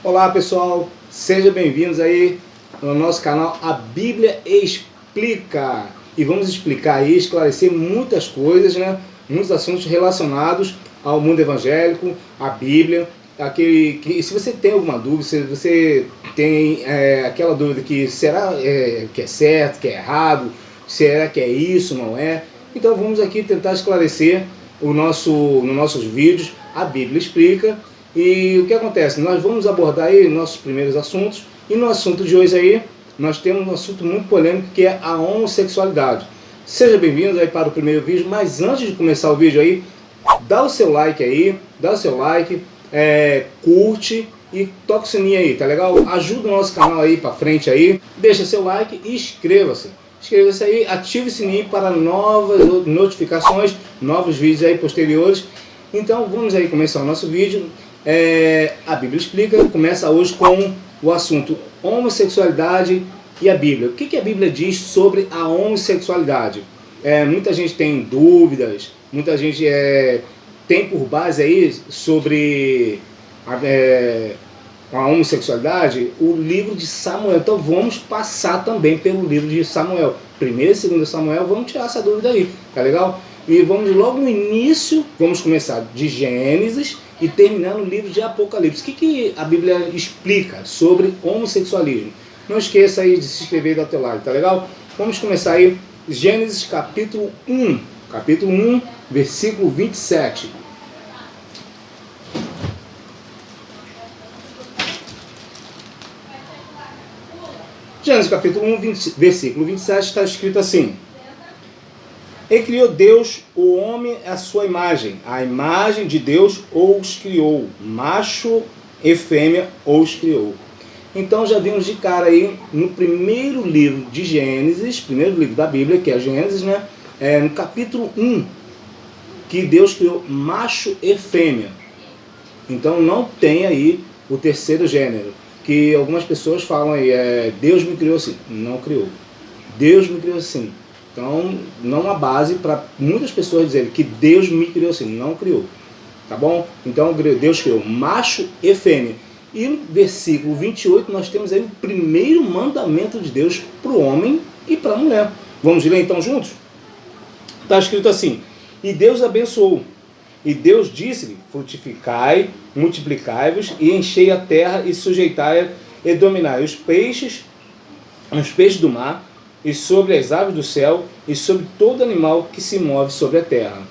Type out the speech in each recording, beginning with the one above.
Olá pessoal, sejam bem-vindos aí no nosso canal A Bíblia Explica. E vamos explicar e esclarecer muitas coisas, né? Muitos assuntos relacionados ao mundo evangélico, à Bíblia. Se você tem alguma dúvida, se você tem aquela dúvida que será que é certo, que é errado, será que é isso, não é? Então vamos aqui tentar esclarecer nos nossos vídeos. A Bíblia Explica. E o que acontece? Nós vamos abordar aí nossos primeiros assuntos, e no assunto de hoje aí, nós temos um assunto muito polêmico, que é a homossexualidade. Seja bem-vindo aí para o primeiro vídeo, mas antes de começar o vídeo aí, dá o seu like aí, curte e toca o sininho aí, tá legal? Ajuda o nosso canal aí para frente aí, deixa seu like e inscreva-se. Inscreva-se aí, ative o sininho para novas notificações, novos vídeos aí posteriores. Então vamos aí começar o nosso vídeo. A Bíblia Explica começa hoje com o assunto homossexualidade e a Bíblia. O que a Bíblia diz sobre a homossexualidade? Muita gente tem dúvidas, muita gente tem por base aí sobre a homossexualidade o livro de Samuel. Então vamos passar também pelo livro de Samuel. 1º e 2º Samuel, vamos tirar essa dúvida aí, tá legal? E vamos logo no início, vamos começar de Gênesis e terminar no livro de Apocalipse. O que a Bíblia explica sobre homossexualismo? Não esqueça aí de se inscrever e dar teu like, tá legal? Vamos começar aí, Gênesis capítulo 1, versículo 27. Gênesis capítulo 1, versículo 27 está escrito assim: E criou Deus o homem à sua imagem, a imagem de Deus os criou, macho e fêmea os criou. Então já vimos de cara aí no primeiro livro de Gênesis, primeiro livro da Bíblia, que é Gênesis, né? No capítulo 1, que Deus criou macho e fêmea. Então não tem aí o terceiro gênero, que algumas pessoas falam aí, Deus me criou assim. Não criou. Deus me criou assim. Então, não há base para muitas pessoas dizerem que Deus me criou assim. Não criou. Tá bom? Então, Deus criou macho e fêmea. E no versículo 28, nós temos aí o primeiro mandamento de Deus para o homem e para a mulher. Vamos ler então juntos? Está escrito assim: E Deus abençoou. E Deus disse-lhe: Frutificai, multiplicai-vos e enchei a terra e sujeitai-a e dominai os peixes do mar, e sobre as aves do céu, e sobre todo animal que se move sobre a terra.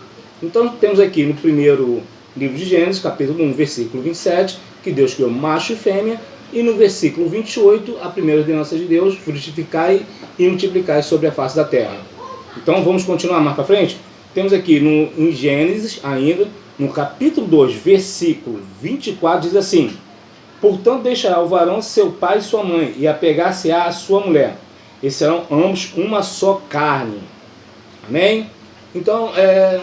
Então temos aqui no primeiro livro de Gênesis, capítulo 1, versículo 27, que Deus criou macho e fêmea, e no versículo 28, a primeira ordenança de Deus: frutificai e multiplicai sobre a face da terra. Então vamos continuar mais para frente? Temos aqui em Gênesis ainda, no capítulo 2, versículo 24, diz assim: Portanto deixará o varão seu pai e sua mãe, e apegar-se-á à sua mulher, e serão ambos uma só carne. Amém? Então,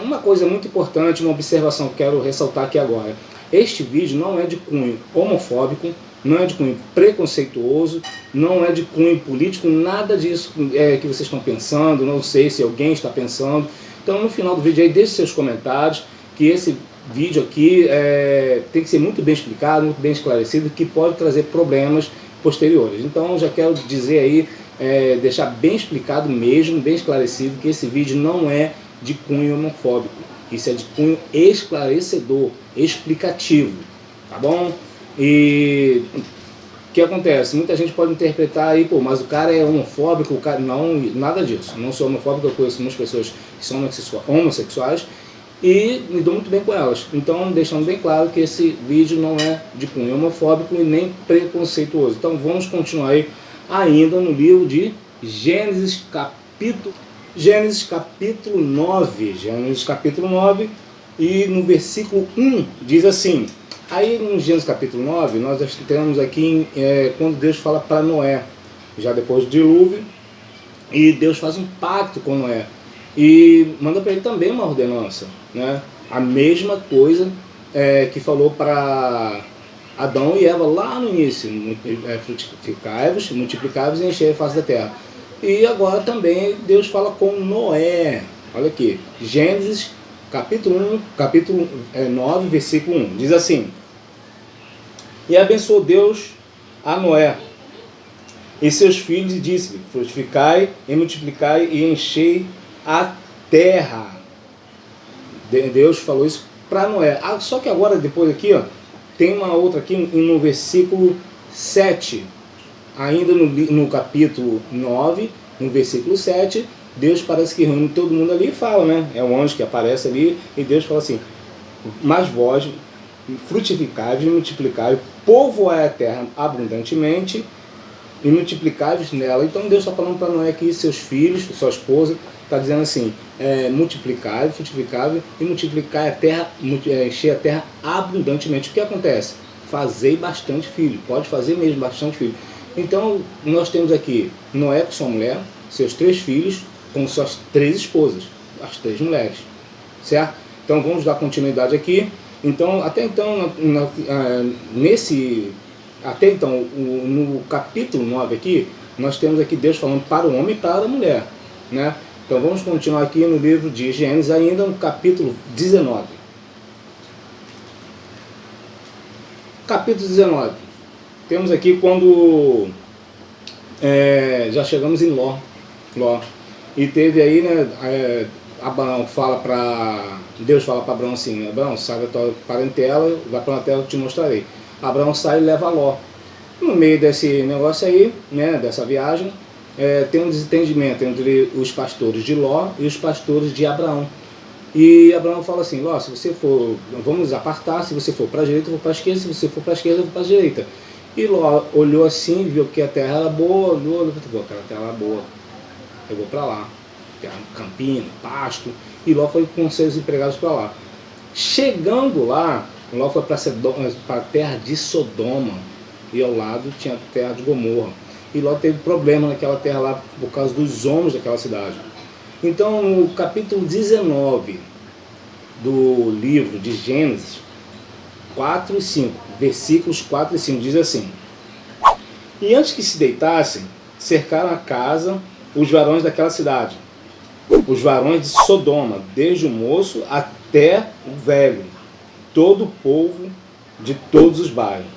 uma coisa muito importante, uma observação que quero ressaltar aqui agora. Este vídeo não é de cunho homofóbico, não é de cunho preconceituoso, não é de cunho político, nada disso que vocês estão pensando, não sei se alguém está pensando. Então, no final do vídeo aí, deixe seus comentários, que esse vídeo aqui tem que ser muito bem explicado, muito bem esclarecido, que pode trazer problemas posteriores. Então, já quero dizer aí, deixar bem explicado mesmo, bem esclarecido, que esse vídeo não é de cunho homofóbico. Isso é de cunho esclarecedor, explicativo, tá bom? E o que acontece? Muita gente pode interpretar aí, pô, mas o cara é homofóbico, o cara... Não, nada disso. Não sou homofóbico, eu conheço muitas pessoas que são homossexuais e me dou muito bem com elas. Então, deixando bem claro que esse vídeo não é de cunho homofóbico e nem preconceituoso. Então, vamos continuar aí ainda no livro de Gênesis capítulo 9. Gênesis capítulo 9, e no versículo 1 diz assim. Aí no Gênesis capítulo 9, nós temos aqui quando Deus fala para Noé, já depois do dilúvio, e Deus faz um pacto com Noé, e manda para ele também uma ordenança, né? A mesma coisa que falou para Adão e Eva lá no início: frutificai-vos, multiplicai-vos e enchei a face da terra. E agora também Deus fala com Noé. Olha aqui, Gênesis capítulo 9, versículo 1, diz assim: E abençoou Deus a Noé e seus filhos e disse: frutificai e multiplicai e enchei a terra. Deus falou isso para Noé. Só que agora, depois aqui, ó, tem uma outra aqui no versículo 7, ainda no capítulo 9, no versículo 7, Deus parece que reúne todo mundo ali e fala, né? É um anjo que aparece ali e Deus fala assim: mas vós frutificai e multiplicai, povoai a terra abundantemente e multiplicai-vos nela. Então Deus está falando para Noé aqui, seus filhos, sua esposa, está dizendo assim: multiplicai, frutificai e multiplicai a terra, encher a terra abundantemente. O que acontece? Fazei bastante filho, pode fazer mesmo bastante filho. Então nós temos aqui Noé com sua mulher, seus 3 filhos, com suas 3 esposas, as 3 mulheres, certo? Então vamos dar continuidade aqui. Então, até então, no capítulo 9 aqui, nós temos aqui Deus falando para o homem e para a mulher, né? Então vamos continuar aqui no livro de Gênesis, ainda no capítulo 19. Capítulo 19. Temos aqui quando já chegamos em Ló. E teve aí, né, Abraão fala para Deus fala para Abraão assim: Abraão, sai da tua parentela, vai para uma terra que eu te mostrarei. Abraão sai e leva Ló. No meio desse negócio aí, né, dessa viagem, tem um desentendimento entre os pastores de Ló e os pastores de Abraão. E Abraão fala assim: Ló, se você for, vamos nos apartar, se você for para a direita, eu vou para a esquerda, se você for para a esquerda, eu vou para a direita. E Ló olhou assim, viu que a terra era boa, olhou, aquela terra era boa, eu vou para lá. Campina, pasto, e Ló foi com seus empregados para lá. Chegando lá, Ló foi para a terra de Sodoma, e ao lado tinha a terra de Gomorra. E Ló teve problema naquela terra lá por causa dos homens daquela cidade. Então, no capítulo 19 do livro de Gênesis, 4 e 5, versículos 4 e 5, diz assim: e antes que se deitassem, cercaram a casa os varões daquela cidade, os varões de Sodoma, desde o moço até o velho, todo o povo de todos os bairros.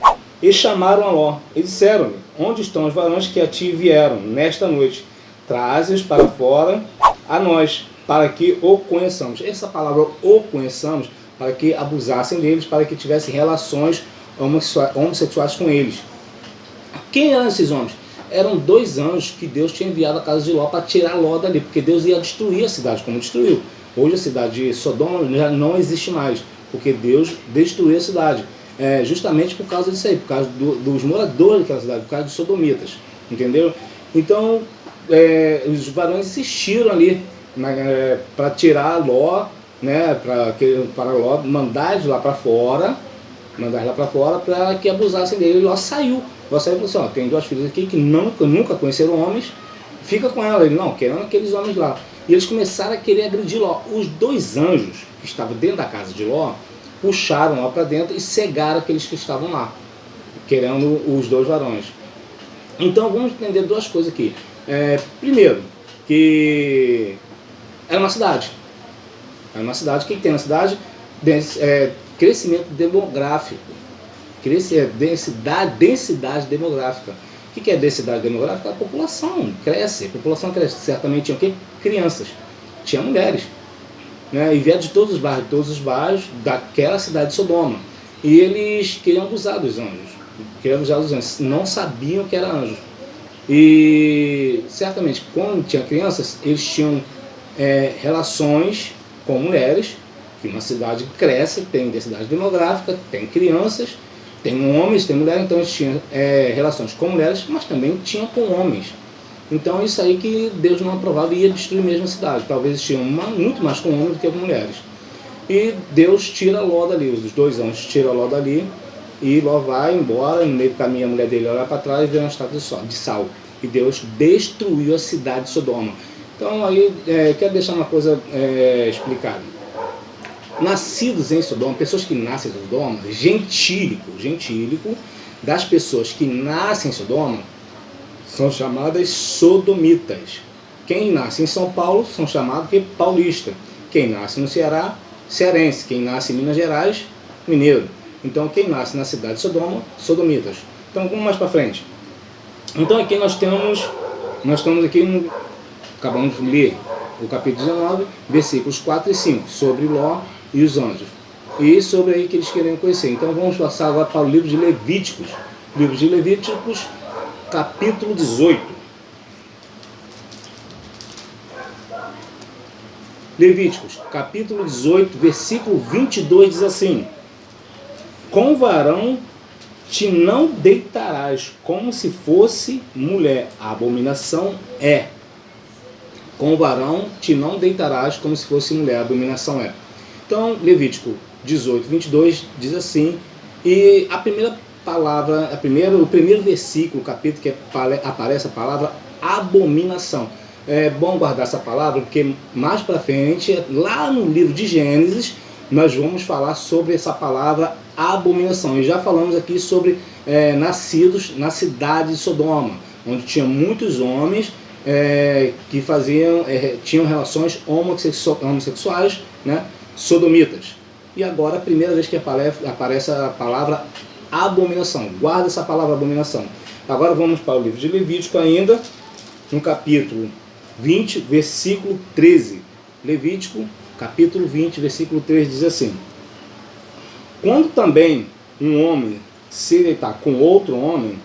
E chamaram a Ló, e disseram-lhe: onde estão os varões que a ti vieram nesta noite? Traze-os para fora a nós, para que o conheçamos. Essa palavra o conheçamos, para que abusassem deles, para que tivessem relações homossexuais com eles. Quem eram esses homens? Eram 2 anjos que Deus tinha enviado à casa de Ló para tirar Ló dali, porque Deus ia destruir a cidade, como destruiu. Hoje a cidade de Sodoma já não existe mais, porque Deus destruiu a cidade, justamente por causa disso aí, por causa dos moradores daquela cidade, por causa dos sodomitas, entendeu? Então, os varões insistiram ali para tirar Ló, né, para Ló mandar eles lá para fora, para que abusassem dele. E Ló saiu. Ló saiu e falou assim: ó, tem 2 filhas aqui que nunca conheceram homens, fica com ela. Ele: não, querendo aqueles homens lá. E eles começaram a querer agredir Ló. Os 2 anjos que estavam dentro da casa de Ló puxaram Ló para dentro e cegaram aqueles que estavam lá, querendo os 2 varões. Então vamos entender 2 coisas aqui. Primeiro, que era uma cidade. Era uma cidade. O que tem na cidade? Crescimento demográfico. Densidade demográfica. O que é densidade demográfica? A população cresce. Certamente tinha o quê? Crianças. Tinha mulheres, né? E vieram de todos os bairros daquela cidade de Sodoma. E eles queriam abusar dos anjos. Não sabiam que eram anjos. E certamente, quando tinha crianças, eles tinham relações com mulheres, que uma cidade cresce, tem densidade demográfica, tem crianças, tem homens, tem mulheres, então eles tinham relações com mulheres, mas também tinham com homens. Então isso aí que Deus não aprovava e ia destruir mesmo a cidade. Talvez eles tinham muito mais com homens do que com mulheres. E Deus tira Ló dali, os 2 anjos tiram Ló dali, e Ló vai embora. No meio do caminho a mulher dele olha para trás e vê uma estátua de sal. E Deus destruiu a cidade de Sodoma. Então aí quero deixar uma coisa explicada. Nascidos em Sodoma, pessoas que nascem em Sodoma, gentílico das pessoas que nascem em Sodoma são chamadas sodomitas. Quem nasce em São Paulo são chamados de paulista. Quem nasce no Ceará, cearense. Quem nasce em Minas Gerais, mineiro. Então quem nasce na cidade de Sodoma, sodomitas. Então vamos mais para frente. Então aqui nós estamos aqui, acabamos de ler o capítulo 19, versículos 4 e 5, sobre Ló e os anjos. E sobre aí que eles queriam conhecer. Então vamos passar agora para o livro de Levíticos. Livro de Levíticos, capítulo 18. Levíticos, capítulo 18, versículo 22 diz assim: com varão te não deitarás como se fosse mulher. A abominação é. Com varião te não deitarás como se fosse mulher. A abominação é. Então, Levítico 18, 22 diz assim, e a primeira palavra, o primeiro versículo, capítulo que aparece a palavra abominação. É bom guardar essa palavra, porque mais para frente, lá no livro de Gênesis, nós vamos falar sobre essa palavra abominação. E já falamos aqui sobre nascidos na cidade de Sodoma, onde tinha muitos homens que tinham relações homossexuais, né, sodomitas. E agora a primeira vez que aparece a palavra abominação. Guarda essa palavra abominação. Agora vamos para o livro de Levítico ainda, no capítulo 20, versículo 13. Levítico, capítulo 20, versículo 13 diz assim: quando também um homem se deitar com outro homem,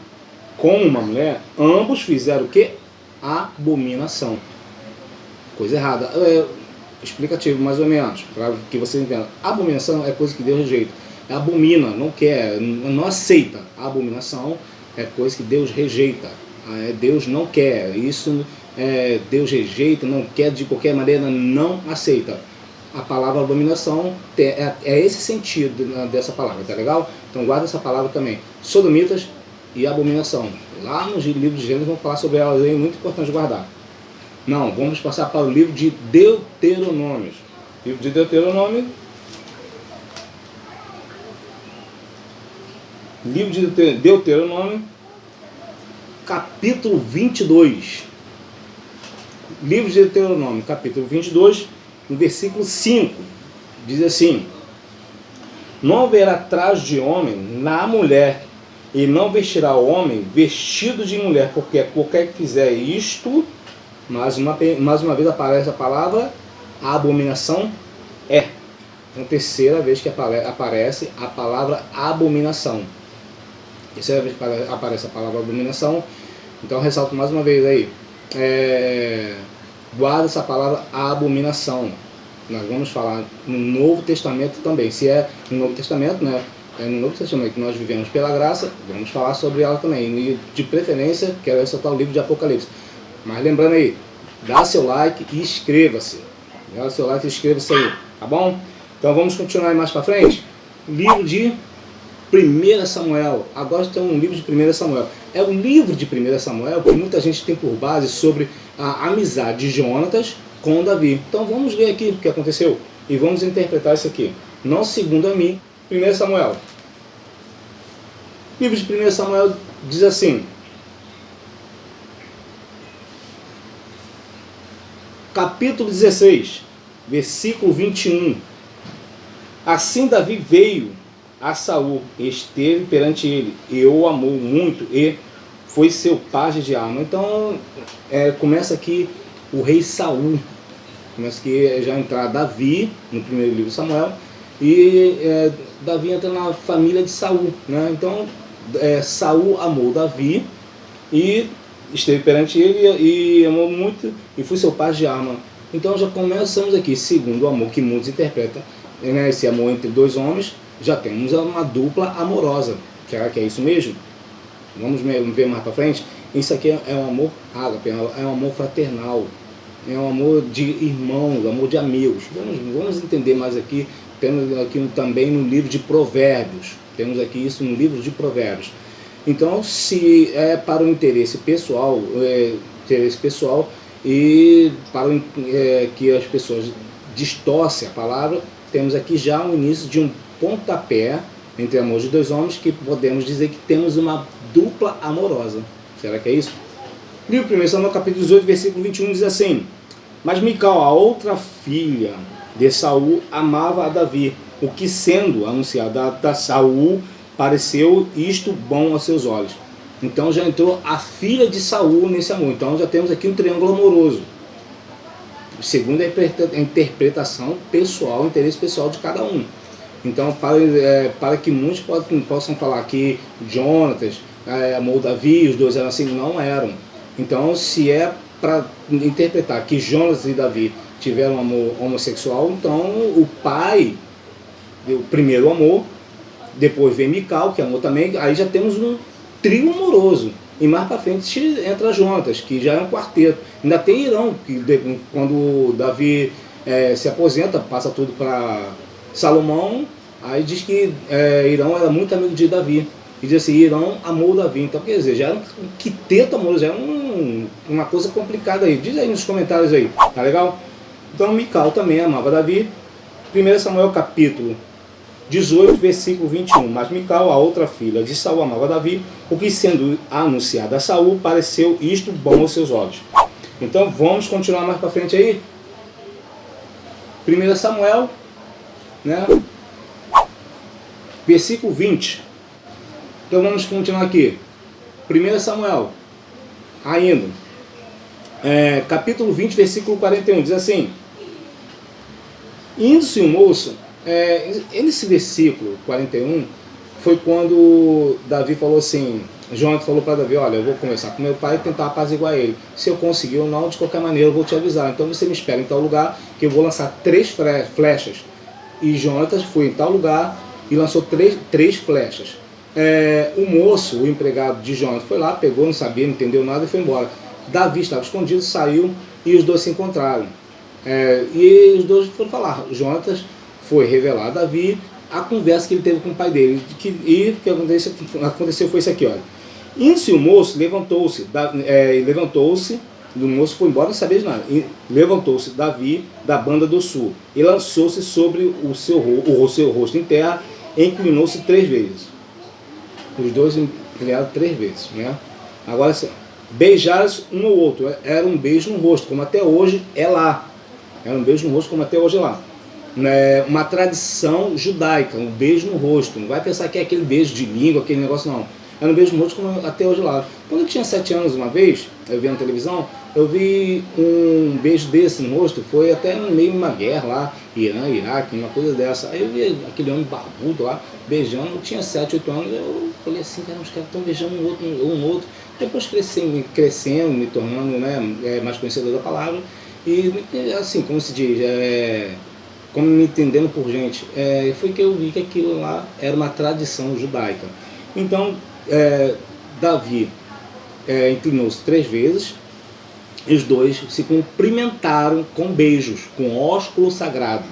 com uma mulher, ambos fizeram o que? Abominação. Coisa errada. Explicativo mais ou menos, para que você entenda. Abominação é coisa que Deus rejeita. Abomina, não quer, não aceita. A abominação é coisa que Deus rejeita. Deus não quer. Isso Deus rejeita, não quer, de qualquer maneira, não aceita. A palavra abominação é esse sentido dessa palavra, tá legal? Então guarda essa palavra também. Sodomitas e abominação. Lá nos livros de Gênesis vamos falar sobre elas aí, muito importante guardar. Não, vamos passar para o livro de Deuteronômio. Livro de Deuteronômio. Livro de Deuteronômio, capítulo 22. Livro de Deuteronômio, capítulo 22, no versículo 5. Diz assim: não haverá traje de homem na mulher, e não vestirá o homem vestido de mulher, porque qualquer que fizer isto, mais uma vez aparece a palavra a abominação é. Então, terceira vez que aparece a palavra abominação. Terceira vez que aparece a palavra abominação. Então ressalto mais uma vez aí. Guarda essa palavra abominação. Nós vamos falar no Novo Testamento também. Se é no Novo Testamento, né? É no Novo Testamento que nós vivemos pela graça, vamos falar sobre ela também. E de preferência, quero ressaltar o livro de Apocalipse. Mas lembrando aí, dá seu like e inscreva-se. Dá seu like e inscreva-se aí, tá bom? Então vamos continuar aí mais para frente. Livro de 1 Samuel. Agora estamos no livro de 1 Samuel. É o livro de 1 Samuel que muita gente tem por base sobre a amizade de Jonatas com Davi. Então vamos ler aqui o que aconteceu e vamos interpretar isso aqui. Não segundo a mim, 1 Samuel. O livro de 1 Samuel diz assim: capítulo 16, versículo 21. Assim Davi veio a Saul, esteve perante ele, e o amou muito, e foi seu pajem de arma. Então, começa aqui o rei Saul. Começa aqui já entrar Davi, no primeiro livro de Samuel, e Davi entra na família de Saul, né? Então, Saul amou Davi, e esteve perante ele, e amou muito, e foi seu pajem de arma. Então, já começamos aqui, segundo o amor que muitos interpretam, né, esse amor entre dois homens, já temos uma dupla amorosa. Será que é isso mesmo? Vamos ver mais para frente. Isso aqui é um amor ágape, é um amor fraternal, é um amor de irmãos, amor de amigos. Vamos entender mais aqui. Temos aqui também no livro de Provérbios. Temos aqui isso no livro de Provérbios. Então, se é para o interesse pessoal e para que as pessoas distorcem a palavra, temos aqui já o início de um pontapé entre amor de dois homens, que podemos dizer que temos uma dupla amorosa. Será que é isso? Livro 1 Samuel, capítulo 18, versículo 21 diz assim: mas Mical, a outra filha de Saul, amava a Davi, o que sendo anunciado a Saul pareceu isto bom aos seus olhos. Então já entrou a filha de Saul nesse amor. Então já temos aqui um triângulo amoroso, segundo a interpretação pessoal, o interesse pessoal de cada um. Então, para que muitos possam falar que Jonatas amou Davi, os dois eram assim, não eram. Então, se é para interpretar que Jonatas e Davi tiveram um amor homossexual, então o pai, o primeiro amor, depois vem Mical, que amou também, aí já temos um trio amoroso. E mais para frente entra Jonatas, que já é um quarteto. Ainda tem Irão, que quando Davi se aposenta, passa tudo para Salomão, aí diz que Irão era muito amigo de Davi. E diz assim, Irão amou Davi. Então, quer dizer, já era um quinteto amoroso, já era uma coisa complicada aí. Diz aí nos comentários aí, tá legal? Então, Mical também amava Davi. 1 Samuel capítulo 18, versículo 21. Mas Mical, a outra filha de Saul, amava Davi, o que sendo anunciado a Saul, pareceu isto bom aos seus olhos. Então, vamos continuar mais para frente aí. 1 Samuel, né? Versículo 20. Então vamos continuar aqui. 1 Samuel, ainda, capítulo 20, versículo 41, diz assim: indo-se o moço, nesse versículo 41, foi quando Davi falou assim, Jonatas falou para Davi, olha, eu vou conversar com meu pai e tentar apaziguar ele. Se eu conseguir ou não, de qualquer maneira eu vou te avisar. Então você me espera em tal lugar, que eu vou lançar 3 flechas. E Jonatas foi em tal lugar e lançou três flechas. O moço, o empregado de Jonatas, foi lá, pegou, não sabia, não entendeu nada e foi embora. Davi estava escondido, saiu e os dois se encontraram. E os dois foram falar. Jonatas foi revelar a Davi a conversa que ele teve com o pai dele. E o que aconteceu foi isso aqui, olha. Indo-se o moço, levantou-se, o moço foi embora, não sabia de nada. Levantou-se Davi da banda do sul e lançou-se sobre o seu rosto em terra e inclinou-se 3 vezes. Os dois inclinaram 3 vezes, né? Agora, beijaram-se um ao outro. Era um beijo no rosto, como até hoje é lá. Era um beijo no rosto, como até hoje é lá. Uma tradição judaica, um beijo no rosto. Não vai pensar que é aquele beijo de língua, aquele negócio, não. Era um beijo no rosto, como até hoje é lá. Quando eu tinha 7 anos, uma vez, eu vi na televisão, eu vi um beijo desse no rosto, foi até meio uma guerra lá, Irã, Iraque, uma coisa dessa. Aí eu vi aquele homem barbudo lá, beijando, eu tinha 7, 8 anos, eu falei assim, cara, os caras estão beijando um outro. Depois crescendo, me tornando, né, mais conhecedor da palavra, e assim, como se diz, como me entendendo por gente, foi que eu vi que aquilo lá era uma tradição judaica. Então, Davi inclinou-se 3 vezes, e os dois se cumprimentaram com beijos, com ósculo sagrado.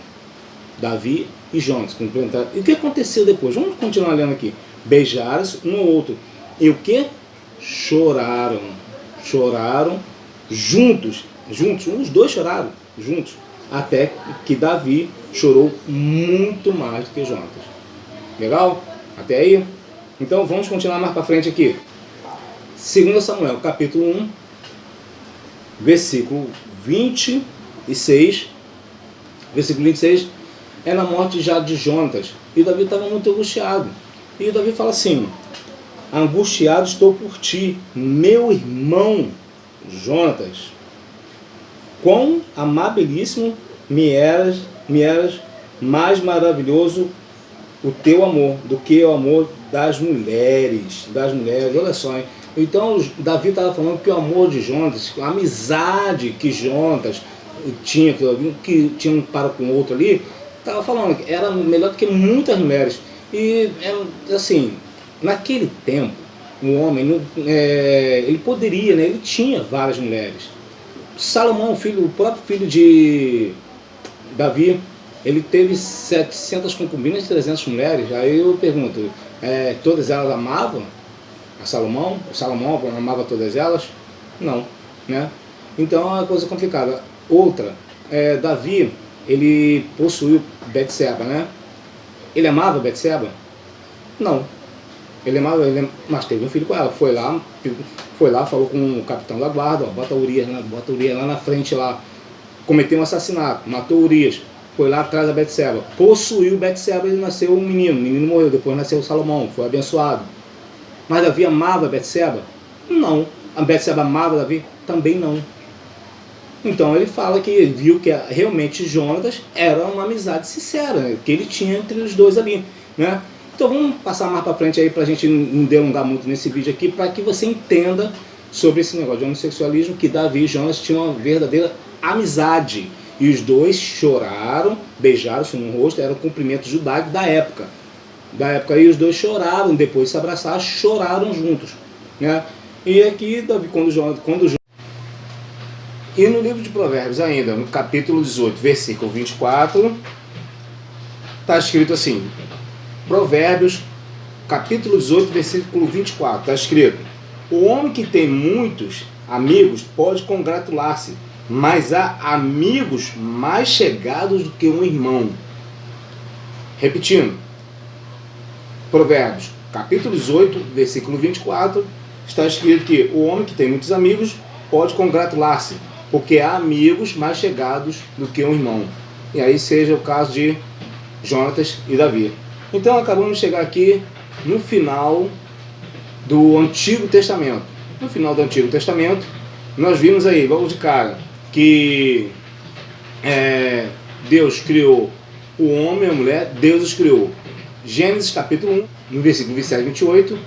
Davi e Jonatas cumprimentaram. E o que aconteceu depois? Vamos continuar lendo aqui. Beijaram-se um ao outro. E o que? Choraram. Choraram juntos. Os dois choraram juntos. Até que Davi chorou muito mais do que Jonatas. Legal? Até aí? Então vamos continuar mais para frente aqui. 2 Samuel, capítulo 1, versículo 26. Versículo 26 é na morte já de Jonatas. E Davi estava muito angustiado. E Davi fala assim: angustiado estou por ti, meu irmão Jonatas. Quão amabilíssimo me eras mais maravilhoso o teu amor do que o amor das mulheres. Olha só, hein? Então Davi estava falando que o amor de Jonatas, a amizade que Jonatas tinha, que tinha um para com o outro ali, estava falando que era melhor do que muitas mulheres. E assim, naquele tempo, o homem, ele poderia, né? Ele tinha várias mulheres. Salomão, o próprio filho de Davi, ele teve 700 concubinas e 300 mulheres. Aí eu pergunto, todas elas amavam a Salomão? O Salomão amava todas elas? Não, né? Então é uma coisa complicada. Outra, Davi, ele possuiu Betseba, né? Ele amava Betseba? Não. Mas teve um filho com ela. Foi lá, falou com o capitão da guarda, bota Urias lá na frente lá. Cometeu um assassinato, matou Urias. foi lá atrás da Betseba, possuiu Betseba e nasceu um menino. O menino morreu, depois nasceu Salomão, foi abençoado. Mas Davi amava Betseba? Não. A Betseba amava Davi? Também não. Então ele fala que ele viu que realmente Jonatas era uma amizade sincera, que ele tinha entre os dois ali, né? Então vamos passar mais para frente aí para a gente não delongar muito nesse vídeo aqui, para que você entenda sobre esse negócio de homossexualismo, que Davi e Jonas tinham uma verdadeira amizade. E os dois choraram, beijaram-se no rosto, era um cumprimento judaico da época. E os dois choraram, depois de se abraçar, choraram juntos, né? E aqui, Davi, e no livro de Provérbios ainda, no capítulo 18, versículo 24, está escrito assim, Provérbios, capítulo 18, versículo 24, está escrito: o homem que tem muitos amigos pode congratular-se, mas há amigos mais chegados do que um irmão. Repetindo, Provérbios, capítulo 18, versículo 24, está escrito que o homem que tem muitos amigos pode congratular-se, porque há amigos mais chegados do que um irmão. E aí seja o caso de Jonatas e Davi. Então acabamos de chegar aqui no final do Antigo Testamento. No final do Antigo Testamento, nós vimos aí, logo de cara, que Deus criou o homem e a mulher, Deus os criou. Gênesis capítulo 1, no versículo 27 e 28,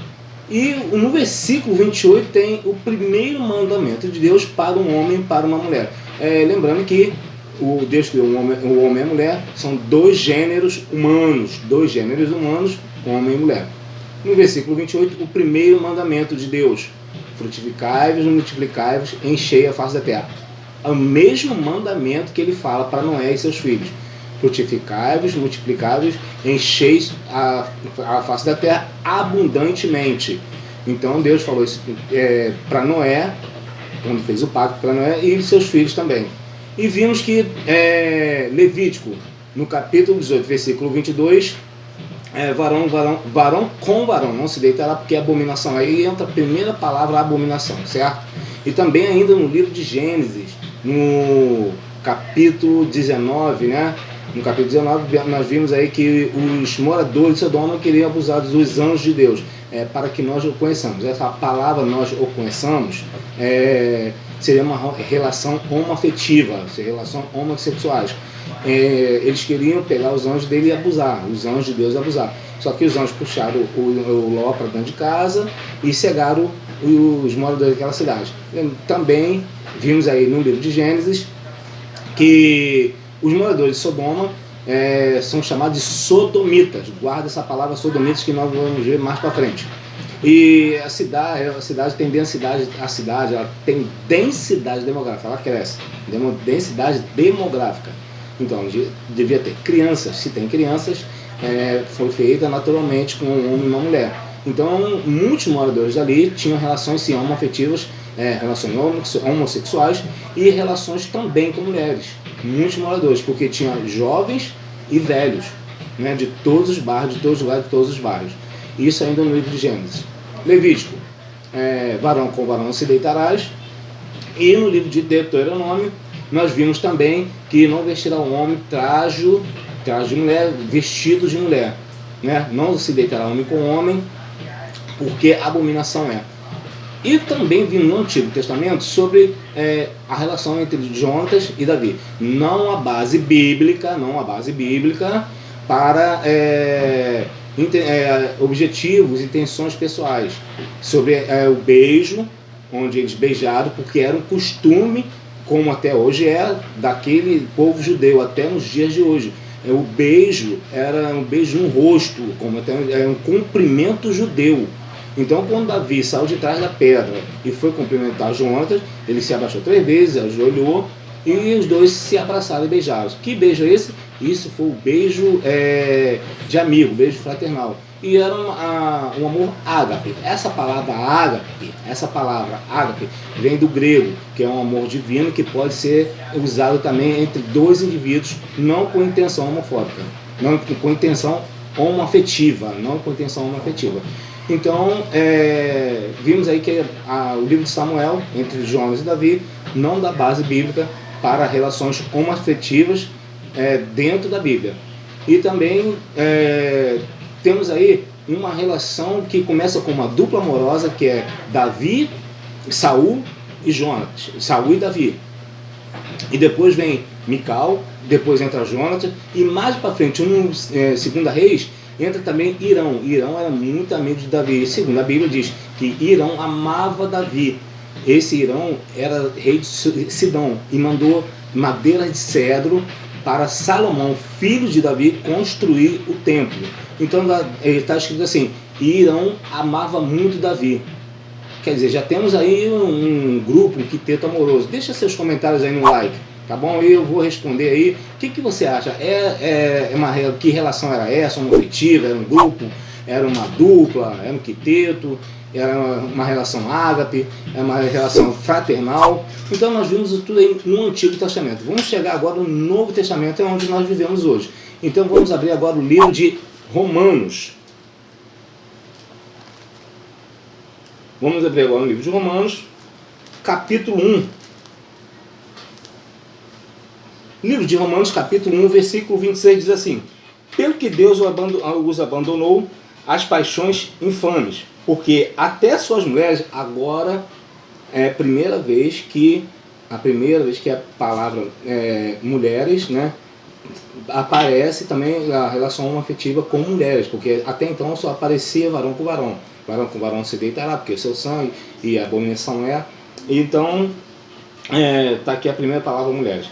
e no versículo 28 tem o primeiro mandamento de Deus para um homem e para uma mulher. Lembrando que Deus criou o homem e a mulher, são dois gêneros humanos, homem e mulher. No versículo 28, o primeiro mandamento de Deus: frutificai-vos, multiplicai-vos, enchei a face da terra. É o mesmo mandamento que ele fala para Noé e seus filhos: frutificai-vos, multiplicai-vos, encheis a face da terra abundantemente. Então Deus falou isso para Noé, quando fez o pacto para Noé, e seus filhos também. E vimos que Levítico, no capítulo 18, versículo 22, varão com varão não se deitará, porque é abominação. Aí entra a primeira palavra, abominação, certo? E também ainda no livro de Gênesis, no capítulo 19, né? No capítulo 19 nós vimos aí que os moradores de Sodoma queriam abusar dos anjos de Deus, para que nós o conheçamos. Essa palavra, nós o conheçamos, seria uma relação homoafetiva, seria relação homossexuais. Eles queriam pegar os anjos dele e abusar, os anjos de Deus abusar. Só que os anjos puxaram o Ló para dentro de casa e cegaram os moradores daquela cidade. Também vimos aí no livro de Gênesis que os moradores de Sodoma são chamados de sodomitas. Guarda essa palavra sodomitas, que nós vamos ver mais para frente. E a cidade tem densidade, ela tem densidade demográfica, ela cresce, densidade demográfica. Então, devia ter crianças. Se tem crianças, foi feita naturalmente com um homem e uma mulher. Então, muitos moradores dali tinham relações sim, homoafetivas, relações homossexuais e relações também com mulheres. Muitos moradores, porque tinha jovens e velhos, né, de todos os bairros, de todos os lugares, de todos os bairros. Isso ainda no livro de Gênesis. Levítico, varão com varão não se deitarás. E no livro de Deuteronômio, nós vimos também que não vestirá o homem traje de mulher, vestido de mulher, né? Não se deitará homem com homem, porque abominação é. E também vimos no Antigo Testamento sobre a relação entre Jonatas e Davi. Não a base bíblica para objetivos, intenções pessoais. Sobre o beijo, onde eles beijaram, porque era um costume, como até hoje daquele povo judeu, até nos dias de hoje. O beijo era um beijo no rosto, como até um cumprimento judeu. Então, quando Davi saiu de trás da pedra e foi cumprimentar Jonatas, ele se abaixou 3 vezes, ajoelhou, e os dois se abraçaram e beijaram. Que beijo é esse? Isso foi o beijo de amigo, beijo fraternal. E era um amor ágape. Essa palavra ágape, vem do grego, que é um amor divino que pode ser usado também entre dois indivíduos, não com intenção homofóbica, não com intenção homoafetiva, Então, vimos aí que o livro de Samuel, entre Jonas e Davi, não dá base bíblica para relações homoafetivas dentro da Bíblia. E também temos aí uma relação que começa com uma dupla amorosa, que é Davi, Saul e Jonatas, Saul e Davi. E depois vem Mical, depois entra Jonatas, e mais para frente, Segunda Reis, entra também Irão. Irão era muito amigo de Davi. Segundo a Bíblia diz que Irão amava Davi. Esse Irão era rei de Sidom e mandou madeira de cedro para Salomão, filho de Davi, construir o templo. Então está escrito assim: Irão amava muito Davi. Quer dizer, já temos aí um grupo, um quinteto amoroso. Deixa seus comentários aí no like, tá bom? Eu vou responder aí. O que você acha? Que relação era essa? Uma afetiva? Era um grupo? Era uma dupla? Era um quinteto? Era uma relação ágape? Era uma relação fraternal? Então nós vimos tudo aí no Antigo Testamento. Vamos chegar agora no Novo Testamento, é onde nós vivemos hoje. Então vamos abrir agora o livro de Romanos. Vamos abrir agora o livro de Romanos, capítulo 1. Livro de Romanos, capítulo 1, versículo 26 diz assim: pelo que Deus os abandonou as paixões infames, porque até suas mulheres, agora é a primeira vez que a palavra mulheres, né, aparece também a relação afetiva com mulheres, porque até então só aparecia varão com varão. Varão com varão se deitará, porque o seu sangue e a abominação é. Então, está aqui a primeira palavra, mulheres.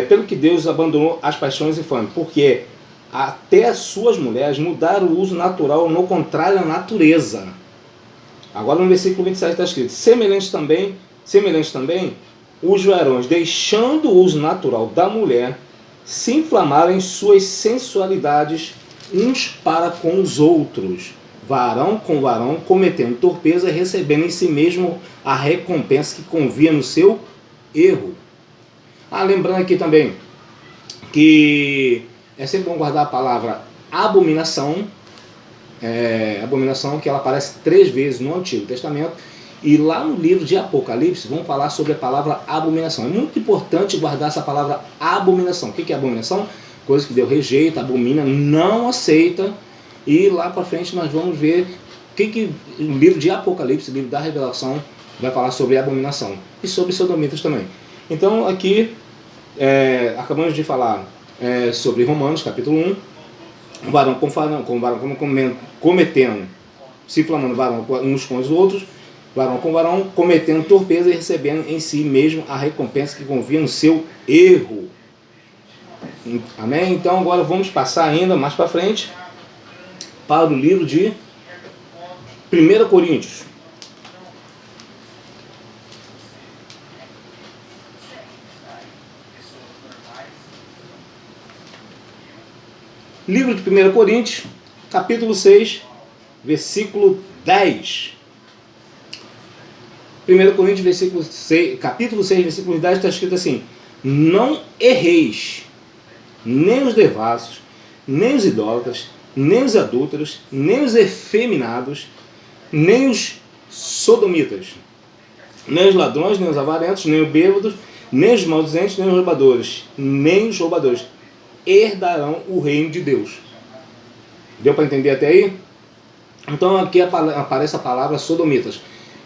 Pelo que Deus abandonou as paixões infames, porque até as suas mulheres mudaram o uso natural, no contrário à natureza. Agora no versículo 27 está escrito: semelhante também, os varões, deixando o uso natural da mulher, se inflamaram em suas sensualidades uns para com os outros, varão com varão, cometendo torpeza, recebendo em si mesmo a recompensa que convia no seu erro. Lembrando aqui também que é sempre bom guardar a palavra abominação, abominação, que ela aparece 3 vezes no Antigo Testamento, e lá no livro de Apocalipse vamos falar sobre a palavra abominação. É muito importante guardar essa palavra abominação. O que é abominação? Coisa que Deus rejeita, abomina, não aceita. E lá para frente nós vamos ver o que o livro de Apocalipse, o livro da Revelação, vai falar sobre abominação. E sobre sodomitas também. Então aqui, acabamos de falar sobre Romanos, capítulo 1. Varão com varão, cometendo, se inflamando varão uns com os outros. Varão com varão, cometendo torpeza e recebendo em si mesmo a recompensa que convia no seu erro. Amém? Então agora vamos passar ainda mais para frente para o livro de 1 Coríntios. Livro de 1 Coríntios, capítulo 6, versículo 10. 1 Coríntios, capítulo 6, versículo 10, está escrito assim: não erreis, nem os devassos, nem os idólatras, nem os adúlteros, nem os efeminados, nem os sodomitas, nem os ladrões, nem os avarentos, nem os bêbados, nem os maldizentes, nem os roubadores herdarão o reino de Deus. Deu para entender até aí? Então aqui aparece a palavra sodomitas,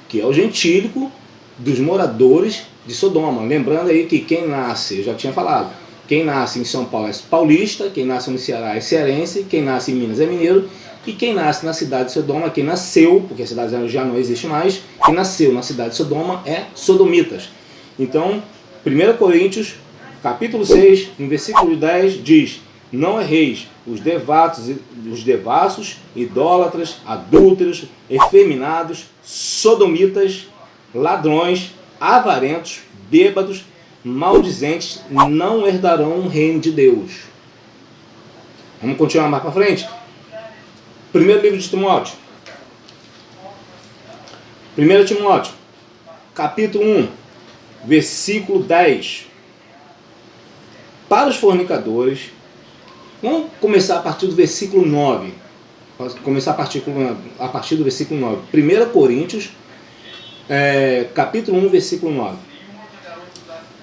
que é o gentílico dos moradores de Sodoma. Lembrando aí que quem nasce, eu já tinha falado, quem nasce em São Paulo é paulista, quem nasce no Ceará é cearense, quem nasce em Minas é mineiro, e quem nasce na cidade de Sodoma, quem nasceu, porque a cidade já não existe mais, quem nasceu na cidade de Sodoma é sodomitas. Então, 1 Coríntios, capítulo 6, no versículo 10, diz: não erreis, os devassos, idólatras, adúlteros, efeminados, sodomitas, ladrões, avarentos, bêbados, maldizentes, não herdarão o reino de Deus. Vamos continuar mais para frente? Primeiro livro de Timóteo. 1 Timóteo, capítulo 1, versículo 10. Para os fornicadores, vamos começar a partir do versículo 9. Começar a partir do versículo 9. 1 Coríntios, capítulo 1, versículo 9.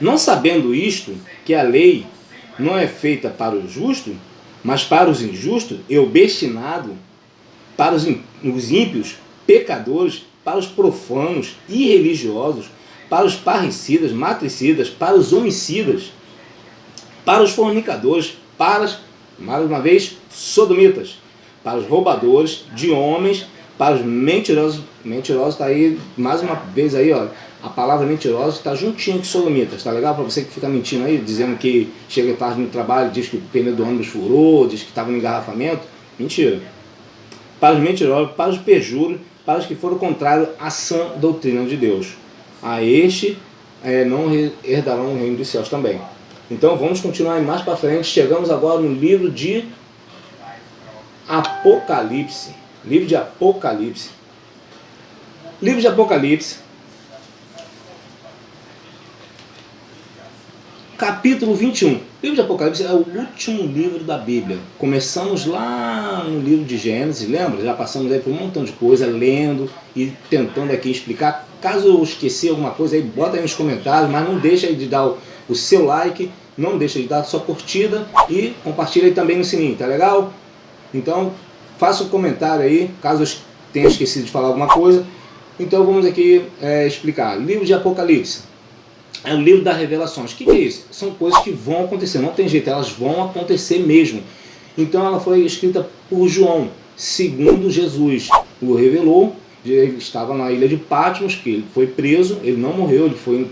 Não sabendo isto, que a lei não é feita para o justo, mas para os injustos e o destinado para os ímpios, pecadores, para os profanos, irreligiosos, para os parricidas, matricidas, para os homicidas, para os fornicadores, para, mais uma vez, sodomitas, para os roubadores de homens, para os mentirosos. Mentirosos está aí, mais uma vez aí, ó, a palavra mentiroso está juntinho com sodomitas, tá legal? Para você que fica mentindo aí, dizendo que chega tarde no trabalho, diz que o pneu do ônibus furou, diz que estava no engarrafamento. Mentira. Para os mentirosos, para os perjuros, para os que foram contrários à sã doutrina de Deus. A este não herdarão o reino dos céus também. Então vamos continuar aí mais para frente. Chegamos agora no livro de Apocalipse. Livro de Apocalipse. Livro de Apocalipse. Capítulo 21. O livro de Apocalipse é o último livro da Bíblia. Começamos lá no livro de Gênesis, lembra? Já passamos aí por um montão de coisa, lendo e tentando aqui explicar. Caso eu esqueci alguma coisa aí, bota aí nos comentários, mas não deixa aí de dar o seu like, não deixa de dar a sua curtida e compartilha aí também no sininho, tá legal? Então, faça um comentário aí, caso eu tenha esquecido de falar alguma coisa. Então vamos aqui explicar. Livro de Apocalipse. É o livro das revelações. O que é isso? São coisas que vão acontecer, não tem jeito, elas vão acontecer mesmo. Então ela foi escrita por João, segundo Jesus o revelou. Ele estava na ilha de Patmos, que ele foi preso, ele não morreu, ele foi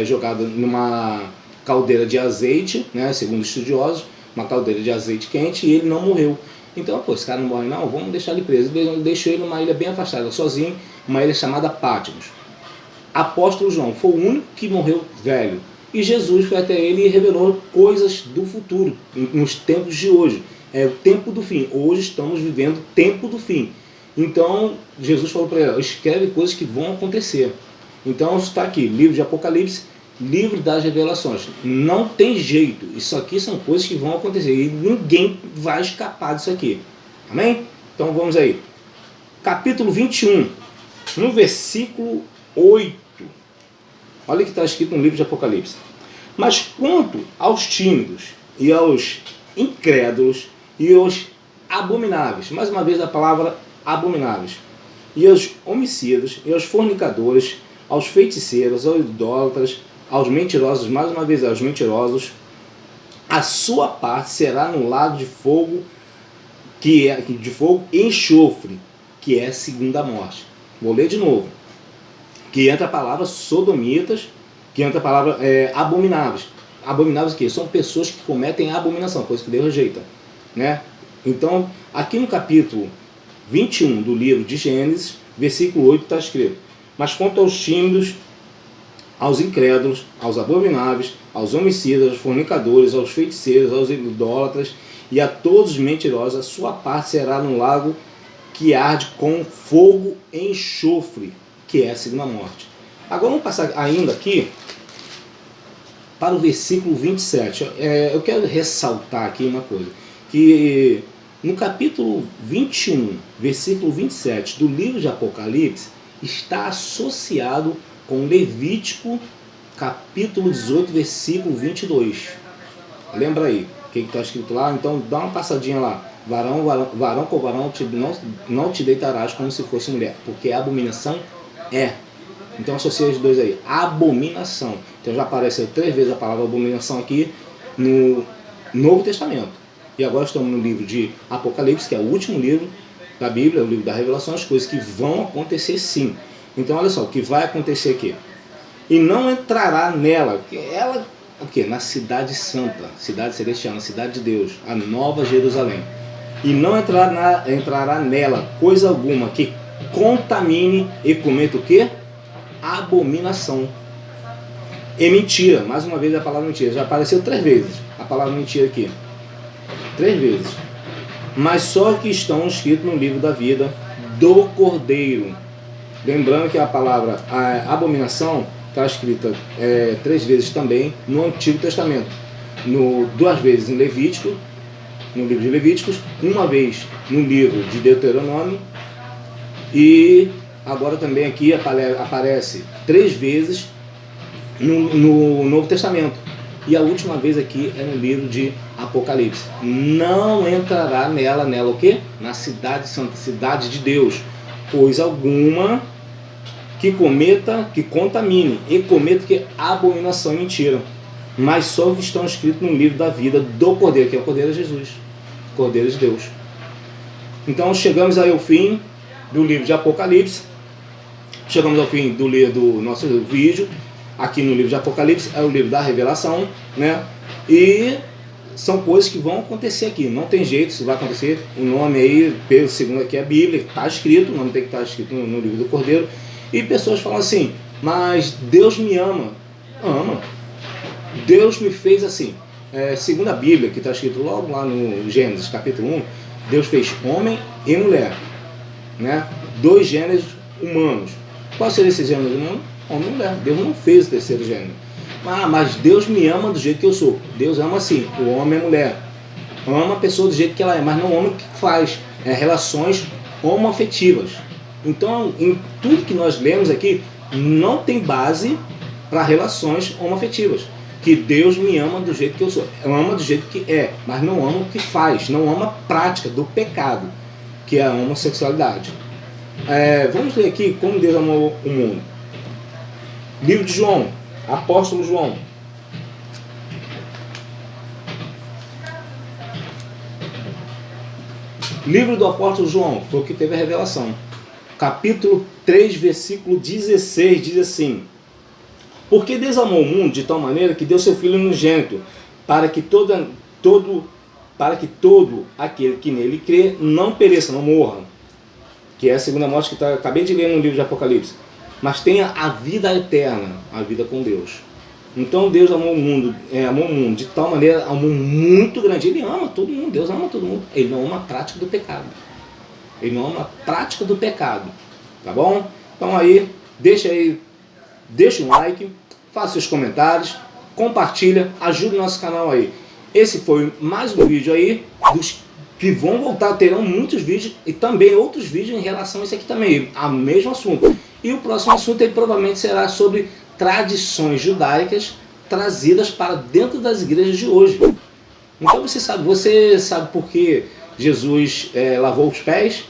jogado numa caldeira de azeite, né, segundo estudiosos, uma caldeira de azeite quente, e ele não morreu. Então, pô, esse cara não morre não, vamos deixar ele preso. Deixou ele numa ilha bem afastada, sozinho, uma ilha chamada Patmos. Apóstolo João foi o único que morreu velho. E Jesus foi até ele e revelou coisas do futuro, nos tempos de hoje. É o tempo do fim. Hoje estamos vivendo o tempo do fim. Então, Jesus falou para ele, escreve coisas que vão acontecer. Então, está aqui, livro de Apocalipse, livro das revelações. Não tem jeito. Isso aqui são coisas que vão acontecer. E ninguém vai escapar disso aqui. Amém? Então, vamos aí. Capítulo 21, no versículo 8. Olha o que está escrito no livro de Apocalipse. Mas quanto aos tímidos e aos incrédulos e aos abomináveis, mais uma vez a palavra abomináveis, e aos homicidas e aos fornicadores, aos feiticeiros, aos idólatras, aos mentirosos, mais uma vez aos mentirosos, a sua parte será no lago de fogo, de fogo e enxofre, que é a segunda morte. Vou ler de novo. Que entra a palavra sodomitas, que entra a palavra abomináveis. Abomináveis o quê? São pessoas que cometem abominação, coisa que Deus rejeita, né? Então, aqui no capítulo 21 do livro de Gênesis, versículo 8 está escrito: mas quanto aos tímidos, aos incrédulos, aos abomináveis, aos homicidas, aos fornicadores, aos feiticeiros, aos idólatras e a todos os mentirosos, a sua parte será no lago que arde com fogo e enxofre, que é a segunda morte. Agora vamos passar ainda aqui para o versículo 27. Eu quero ressaltar aqui uma coisa, que no capítulo 21, versículo 27 do livro de Apocalipse, está associado com Levítico, capítulo 18, versículo 22. Lembra aí o que está escrito lá? Então dá uma passadinha lá. Varão com varão não te deitarás como se fosse mulher, porque a abominação é. Então associa os dois aí. Abominação. Então já apareceu 3 vezes a palavra abominação aqui no Novo Testamento. E agora estamos no livro de Apocalipse, que é o último livro da Bíblia, o livro da revelação, as coisas que vão acontecer sim. Então olha só, o que vai acontecer aqui. E não entrará nela, porque ela, o quê? Na cidade santa, cidade celestial, na cidade de Deus, a nova Jerusalém. E não entrará nela coisa alguma que contamine e cometa o quê? Abominação. E mentira, mais uma vez a palavra mentira, já apareceu 3 vezes a palavra mentira aqui. 3 vezes. Mas só que estão escritos no livro da vida do Cordeiro. Lembrando que a palavra abominação está escrita 3 vezes também no Antigo Testamento. 2 vezes em Levítico, no livro de Levíticos, 1 vez no livro de Deuteronômio, e agora também aqui aparece 3 vezes no Novo Testamento. E a última vez aqui é no livro de Apocalipse. Não entrará nela o quê? Na cidade santa, cidade de Deus, coisa alguma que cometa, que contamine, e cometa que abominação e mentira. Mas só o que estão escritos no livro da vida do Cordeiro, que é o Cordeiro de Jesus, Cordeiro de Deus. Então chegamos aí ao fim do livro de Apocalipse. Chegamos ao fim do nosso vídeo. Aqui no livro de Apocalipse é o livro da revelação, né? E são coisas que vão acontecer aqui. Não tem jeito, isso vai acontecer. O nome aí, segundo aqui a Bíblia, está escrito, o nome tem que estar escrito no livro do Cordeiro. E pessoas falam assim, mas Deus me ama. Ama. Deus me fez assim. Segundo a Bíblia, que está escrito logo lá no Gênesis, capítulo 1, Deus fez homem e mulher, né? 2 gêneros humanos. Qual seria esse gênero humano? Homem e mulher. Deus não fez o terceiro gênero. Mas Deus me ama do jeito que eu sou. Deus ama assim, o homem e a mulher. Ama a pessoa do jeito que ela é, mas não ama o que faz. Relações homoafetivas. Então, em tudo que nós lemos aqui, não tem base para relações homoafetivas. Que Deus me ama do jeito que eu sou. Ama do jeito que é, mas não ama o que faz. Não ama a prática do pecado, que é a homossexualidade. Vamos ler aqui como Deus amou o mundo. Livro de João, Apóstolo João. Livro do Apóstolo João, foi o que teve a revelação. Capítulo 3, versículo 16, diz assim: porque Deus amou o mundo de tal maneira que deu seu Filho unigênito, para que todo aquele que nele crê não pereça, não morra, que é a segunda morte que acabei de ler no livro de Apocalipse, mas tenha a vida eterna, a vida com Deus. Então Deus amou o mundo de tal maneira, amor muito grande. Ele ama todo mundo, Deus ama todo mundo. Ele não ama a prática do pecado. Ele não ama a prática do pecado. Tá bom? Então aí, deixa um like, faça seus comentários, compartilha, ajude o nosso canal aí. Esse foi mais um vídeo aí, dos que vão voltar, terão muitos vídeos e também outros vídeos em relação a isso aqui também, ao mesmo assunto. E o próximo assunto ele provavelmente será sobre tradições judaicas trazidas para dentro das igrejas de hoje. Então você sabe por que Jesus lavou os pés?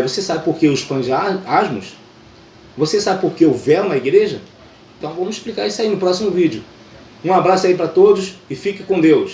Você sabe por que os pães de asmos? Você sabe por que o véu na igreja? Então vamos explicar isso aí no próximo vídeo. Um abraço aí para todos e fique com Deus.